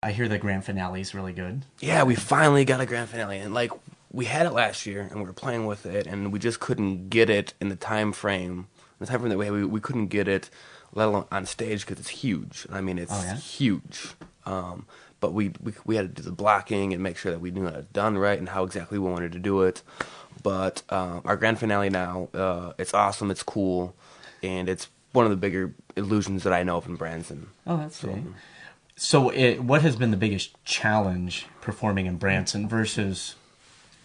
I hear the grand finale is really good. Yeah, we finally got a grand finale, and like we had it last year, and we were playing with it, and we just couldn't get it in the time frame. The time frame that we couldn't get it, let alone on stage, because it's huge. I mean, it's Oh, yeah? huge. But we had to do the blocking and make sure that we knew it done right and how exactly we wanted to do it. But our grand finale now, it's awesome, it's cool, and it's one of the bigger illusions that I know of in Branson. Oh, that's great. So what has been the biggest challenge performing in Branson versus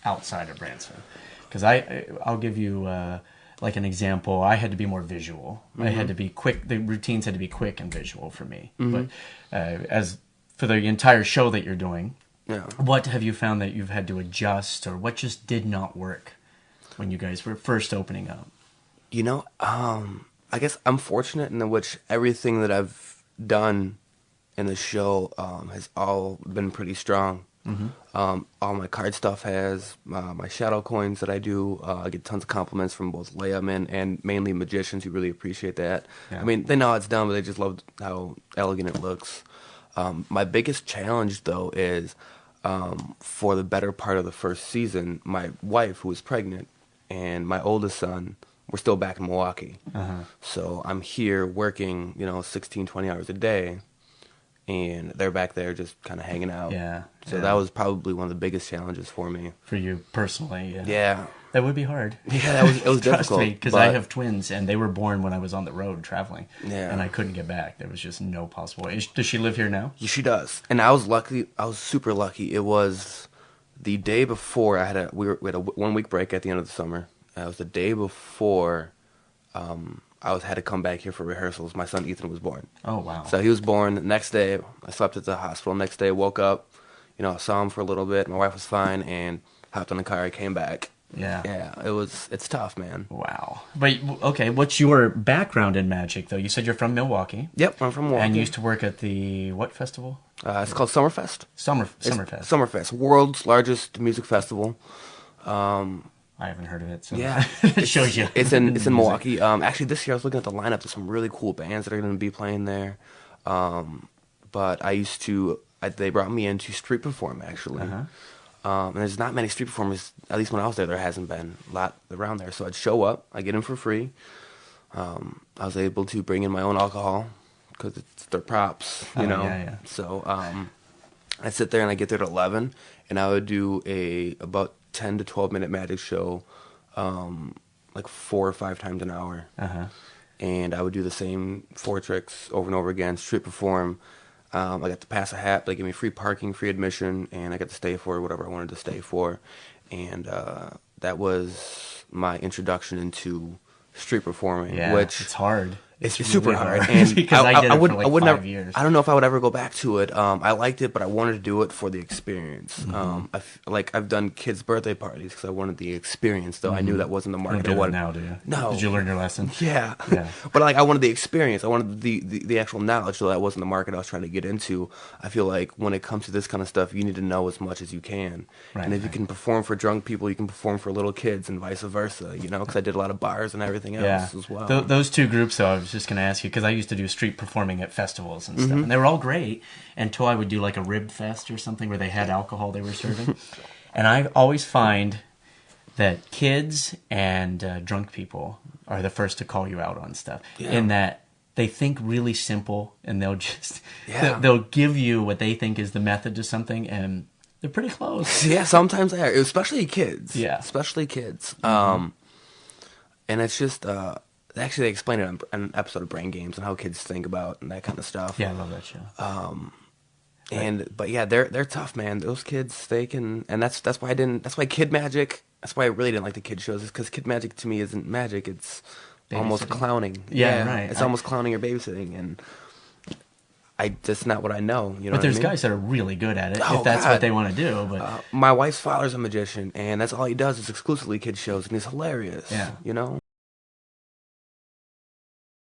outside of Branson? Because I'll give you like an example. I had to be more visual. I had to be quick. The routines had to be quick and visual for me. But as for the entire show that you're doing, what have you found that you've had to adjust, or what just did not work when you guys were first opening up? You know, I guess I'm fortunate in which everything that I've done in the show has all been pretty strong. All my card stuff has, my shadow coins that I do, I get tons of compliments from both laymen and mainly magicians who really appreciate that. Yeah. I mean, they know how it's done, but they just love how elegant it looks. My biggest challenge, though, is for the better part of the first season, my wife, who was pregnant, and my oldest son were still back in Milwaukee. So I'm here working, 16, 20 hours a day, and they're back there just kind of hanging out. Yeah. So that was probably one of the biggest challenges for me. For you personally, yeah. Yeah. That would be hard. Yeah, it was Trust difficult. me, because I have twins, and they were born when I was on the road traveling. Yeah. And I couldn't get back. There was just no possible way. Does she live here now? Yeah, she does. And I was lucky. I was super lucky. It was the day before we had a 1 week break at the end of the summer. It was the day before had to come back here for rehearsals. My son Ethan was born. Oh, wow. So he was born. The next day, I slept at the hospital. Next day, woke up. I saw him for a little bit. My wife was fine, and hopped on the car. I came back. Yeah. Yeah, it's tough, man. Wow. But, okay, what's your background in magic, though? You said you're from Milwaukee. Yep, I'm from Milwaukee. And you used to work at the what festival? It's called Summerfest. Summerfest. Summerfest, world's largest music festival. I haven't heard of it, so Yeah, it shows you. It's in Milwaukee. Actually, this year I was looking at the lineup. There's some really cool bands that are going to be playing there. But they brought me in to street perform, actually. And there's not many street performers, at least when I was there hasn't been a lot around there. So I'd show up, I get in for free. I was able to bring in my own alcohol because it's their props, you know. Yeah. So I sit there and I get there at 11, and I would do about 10 to 12 minute magic show, like 4 or 5 times an hour. And I would do the same 4 tricks over and over again, street perform. I got to pass a hat. They gave me free parking, free admission, and I got to stay for whatever I wanted to stay for. And that was my introduction into street performing. Yeah, which it's hard. It's really super hard. And because I did it for like 5 years. I don't know if I would ever go back to it. I liked it, but I wanted to do it for the experience. I've done kids' birthday parties because I wanted the experience, though I knew that wasn't the market. You don't do it now, do you? No. Did you learn your lesson? Yeah. Yeah. But I wanted the experience. I wanted the actual knowledge, so that wasn't the market I was trying to get into. I feel like when it comes to this kind of stuff, you need to know as much as you can. Right, and if you can perform for drunk people, you can perform for little kids and vice versa, because I did a lot of bars and everything else as well. Those two groups, though, I was just going to ask you, because I used to do street performing at festivals and stuff, and they were all great until I would do like a rib fest or something where they had alcohol they were serving. And I always find that kids and drunk people are the first to call you out on stuff, in that they think really simple, and they'll just they'll give you what they think is the method to something, and they're pretty close. Yeah, sometimes they are, especially kids. Yeah. Especially kids. And it's just... Actually, they explain it on an episode of Brain Games and how kids think about and that kind of stuff. Yeah, I love that show. But yeah, they're tough, man. Those kids, they can, and that's why Kid Magic. That's why I really didn't like the kid shows, is because Kid Magic to me isn't magic. It's almost clowning. Yeah, right. It's almost clowning or babysitting, and that's not what I know. But there's guys that are really good at it, if that's what they want to do. But my wife's father's a magician, and that's all he does is exclusively kid shows, and he's hilarious. Yeah.